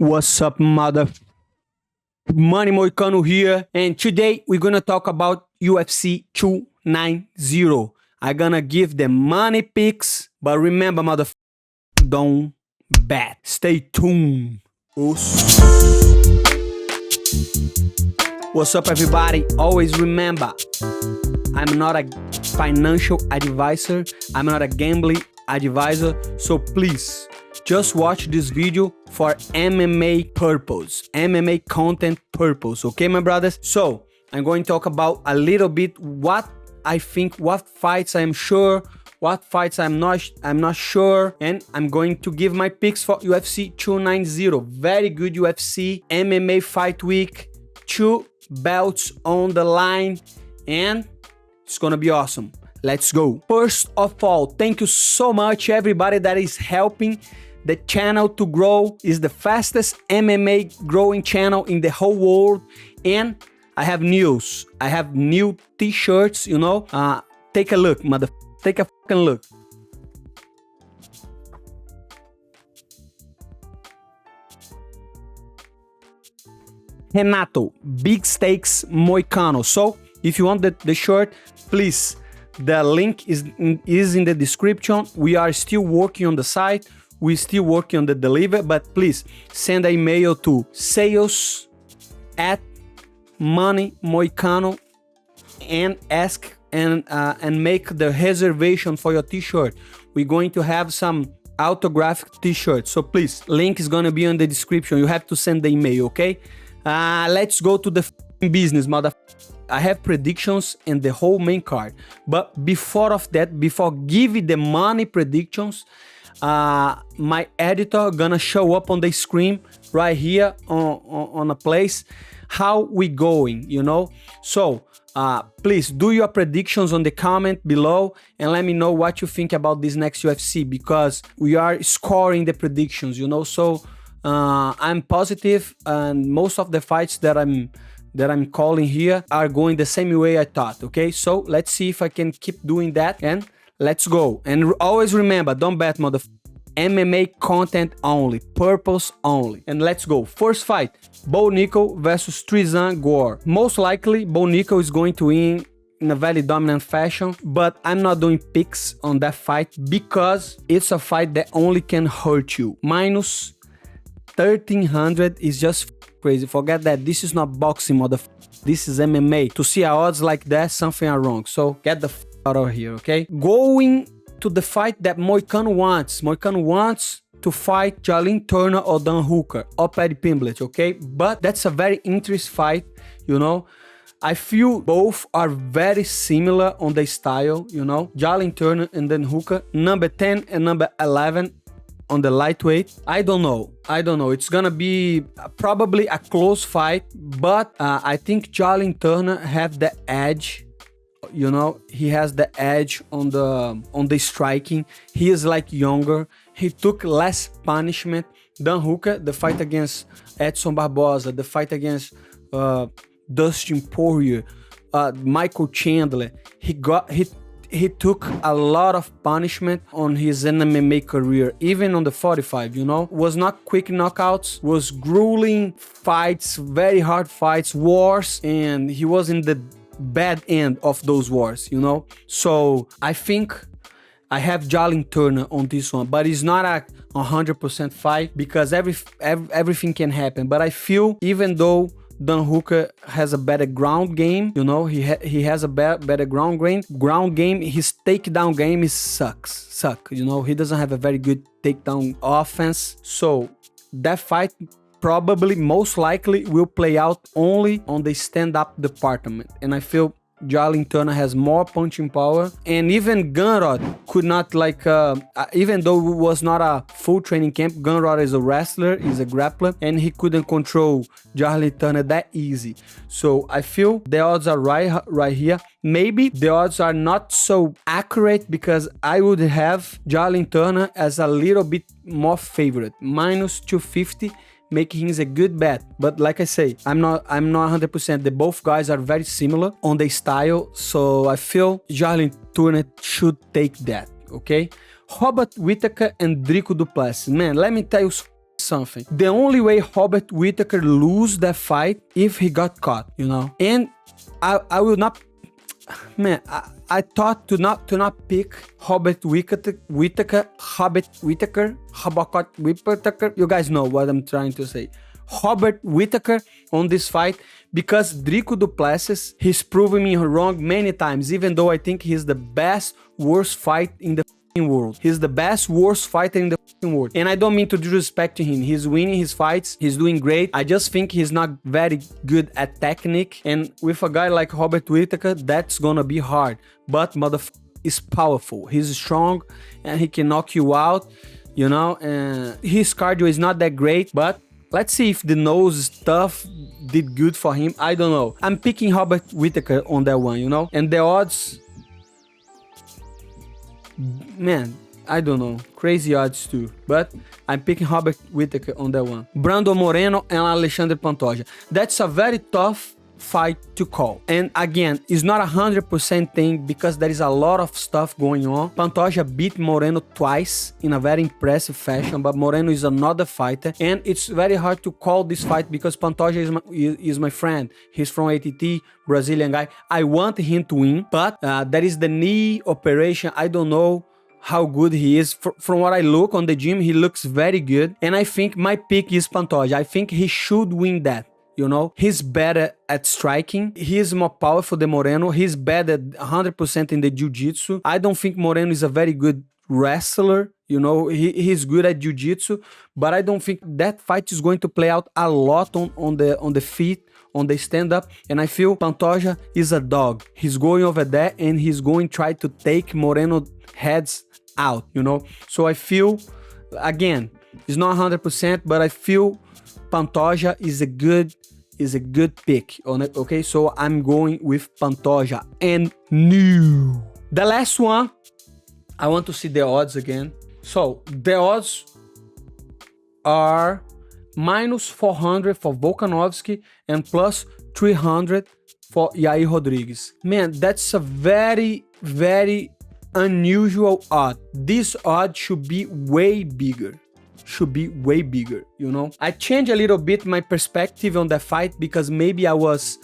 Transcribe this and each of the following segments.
What's up, mother? Money Moicano here, and today we're gonna talk about UFC 290. I'm gonna give the money picks, but remember, mother, don't bet. Stay tuned. What's up, everybody? Always remember, I'm not a financial advisor. I'm not a gambling advisor. So please, just watch this video for MMA purpose, MMA content purpose, okay, my brothers? So I'm going to talk about a little bit what I think, what fights I'm sure, what fights I'm not sure, and I'm going to give my picks for UFC 290. Very good UFC MMA fight week, 2 belts on the line, and it's gonna be awesome. Let's go. First of all, thank you so much everybody that is helping the channel to grow. Is the fastest MMA growing channel in the whole world. And I have news. I have new t-shirts, you know. Take a look, mother. Take a fucking look. Renato, big stakes Moicano. So if you want the shirt, please, the link is in the description. We are still working on the site. We're still working on the delivery, but please send an email to sales@moneymoicano and ask and make the reservation for your t-shirt. We're going to have some autographed t-shirts. So please, link is gonna be in the description. You have to send the email, okay? Let's go to the business, mother. I have predictions in the whole main card, but before giving the money predictions, my editor gonna show up on the screen right here on a place how we going, you know. So please do your predictions on the comment below and let me know what you think about this next UFC, because we are scoring the predictions, you know. So I'm positive, and most of the fights that I'm calling here are going the same way I thought. Okay, so let's see if I can keep doing that, and let's go. And always remember, don't bet, mother. MMA content only, purpose only. And let's go. First fight, Nickal versus Tresean Gore. Most likely, Nickal is going to win in a very dominant fashion, but I'm not doing picks on that fight because it's a fight that only can hurt you. Minus 1300 is just crazy. Forget that. This is not boxing, mother. This is MMA. To see odds like that, something are wrong. So get the out of here, okay? Going to the fight that Moicano wants. Moicano wants to fight Jalin Turner or Dan Hooker or Paddy Pimblett, okay? But that's a very interesting fight, you know. I feel both are very similar on the style, you know. Jalin Turner and Dan Hooker, number 10 and number 11 on the lightweight. I don't know. It's gonna be probably a close fight, but I think Jalin Turner have the edge. You know, he has the edge on the striking. He is like younger. He took less punishment. Dan Hooker, the fight against Edson Barboza, the fight against Dustin Poirier, Michael Chandler, he took a lot of punishment on his MMA career, even on the 45, you know. Was not quick knockouts, was grueling fights, very hard fights, wars, and he was in the bad end of those wars, you know. So I think I have Jalin Turner on this one, but it's not a 100% fight because everything can happen. But I feel even though Dan Hooker has a better ground game, you know, he has a better ground game, his takedown game sucks, you know. He doesn't have a very good takedown offense. So that fight probably most likely will play out only on the stand-up department, and I feel Jalin Turner has more punching power. And even Gunrod could not, like, even though it was not a full training camp, Gunrod is a wrestler, is a grappler, and he couldn't control Jalin Turner that easy. So I feel the odds are right here. Maybe the odds are not so accurate because I would have Jalin Turner as a little bit more favorite, minus 250. Making him a good bet, but like I say, I'm not 100%. The both guys are very similar on the style, so I feel Jalin Turner should take that. Okay, Whittaker and Dricus du Plessis. Man, let me tell you something. The only way Robert Whittaker lose that fight if he got caught, you know. And I will not, man. I thought to not pick Robert Whittaker. You guys know what I'm trying to say. Robert Whittaker on this fight because Dricus du Plessis, he's proven me wrong many times, even though I think he's the best, worst fight in the world. He's the best, worst fighter in the world. And I don't mean to disrespect him. He's winning his fights. He's doing great. I just think he's not very good at technique. And with a guy like Robert Whittaker, that's gonna be hard. But motherfucker is powerful. He's strong and he can knock you out, you know. And his cardio is not that great, but let's see if the nose stuff did good for him. I don't know. I'm picking Robert Whittaker on that one, you know. And the odds, man, I don't know. Crazy odds too. But I'm picking Robert Whittaker on that one. Brandon Moreno and Alexandre Pantoja. That's a very tough fight to call. And again, it's not 100% thing because there is a lot of stuff going on. Pantoja beat Moreno twice in a very impressive fashion, but Moreno is another fighter. And it's very hard to call this fight because Pantoja is my friend. He's from ATT, Brazilian guy. I want him to win, but there is the knee operation. I don't know how good he is. From what I look on the gym, he looks very good. And I think my pick is Pantoja. I think he should win that. You know, he's better at striking. He is more powerful than Moreno. He's better 100% in the jiu-jitsu. I don't think Moreno is a very good wrestler. You know, he's good at jiu-jitsu, but I don't think that fight is going to play out a lot on the feet, on the stand-up. And I feel Pantoja is a dog. He's going over there and he's going to try to take Moreno heads out, you know. So I feel, again, it's not 100%, but I feel Pantoja is a good pick on it. Okay, so I'm going with Pantoja and new. The last one, I want to see the odds again. So the odds are -400 for Vokanovski and +300 for Yair Rodíguez. Man, that's a very, very unusual odd. This odd should be way bigger. You know. I changed a little bit my perspective on the fight because maybe I was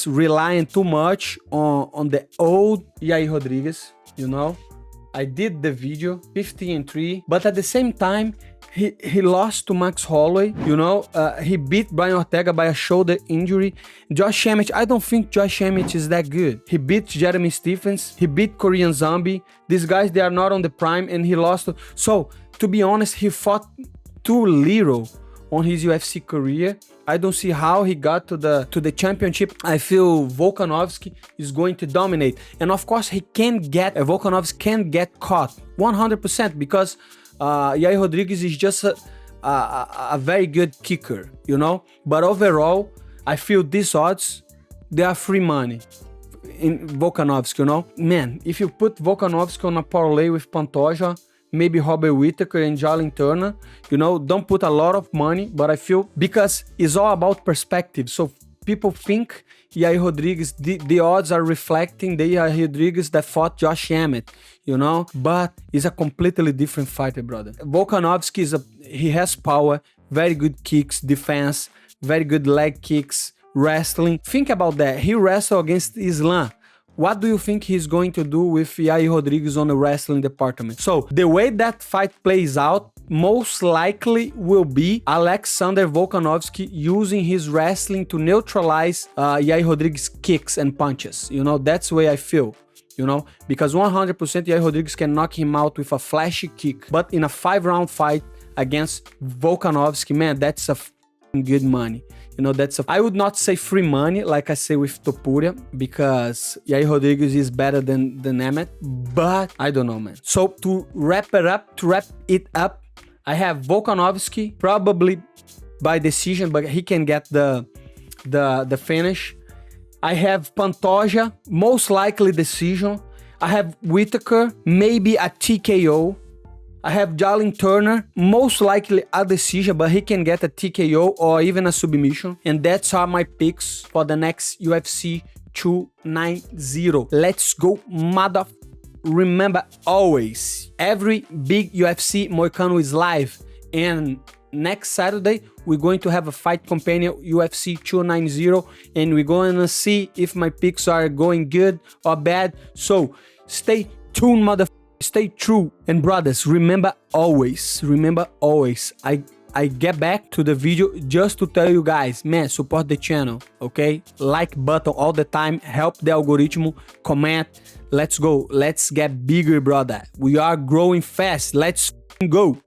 relying too much on the old Yair Rodíguez, you know. I did the video 15-3, but at the same time he lost to Max Holloway, you know. He beat Brian Ortega by a shoulder injury. Josh Emmett, I don't think Josh Emmett is that good. He beat Jeremy Stephens, he beat Korean Zombie. These guys, they are not on the prime, and he lost. So to be honest, he fought too little on his UFC career. I don't see how he got to the championship. I feel Volkanovski is going to dominate. And of course, Volkanovski can get caught 100% because Yair Rodíguez is just a very good kicker, you know. But overall, I feel these odds, they are free money in Volkanovski, you know. Man, if you put Volkanovski on a parlay with Pantoja, maybe Robert Whittaker and Jalin Turner, you know, don't put a lot of money, but I feel because it's all about perspective. So people think Yair Rodíguez, the odds are reflecting the Yair Rodíguez that fought Josh Emmett, you know, but he's a completely different fighter, brother. Volkanovski he has power, very good kicks, defense, very good leg kicks, wrestling. Think about that. He wrestled against Islam. What do you think he's going to do with Yair Rodíguez on the wrestling department? So the way that fight plays out most likely will be Alexander Volkanovski using his wrestling to neutralize Yair Rodíguez kicks and punches. You know, that's the way I feel. You know, because 100% Yair Rodíguez can knock him out with a flashy kick. But in a 5-round fight against Volkanovski, man, that's a good money. You know, I would not say free money like I say with Topuria, because Yair Rodíguez is better than Emmett, but I don't know, man. So to wrap it up, I have Volkanovski probably by decision, but he can get the finish. I have Pantoja, most likely decision. I have Whittaker, maybe a TKO. I have Jalin Turner, most likely a decision, but he can get a TKO or even a submission. And that's are my picks for the next UFC 290. Let's go, mother. Remember always, every big UFC Moicano is live. And next Saturday, we're going to have a fight companion UFC 290, and we're going to see if my picks are going good or bad. So stay tuned, stay true. And brothers, remember always, I get back to the video just to tell you guys, man, support the channel, okay? Like button all the time, help the algorithm, comment, let's go, let's get bigger, brother. We are growing fast, let's go.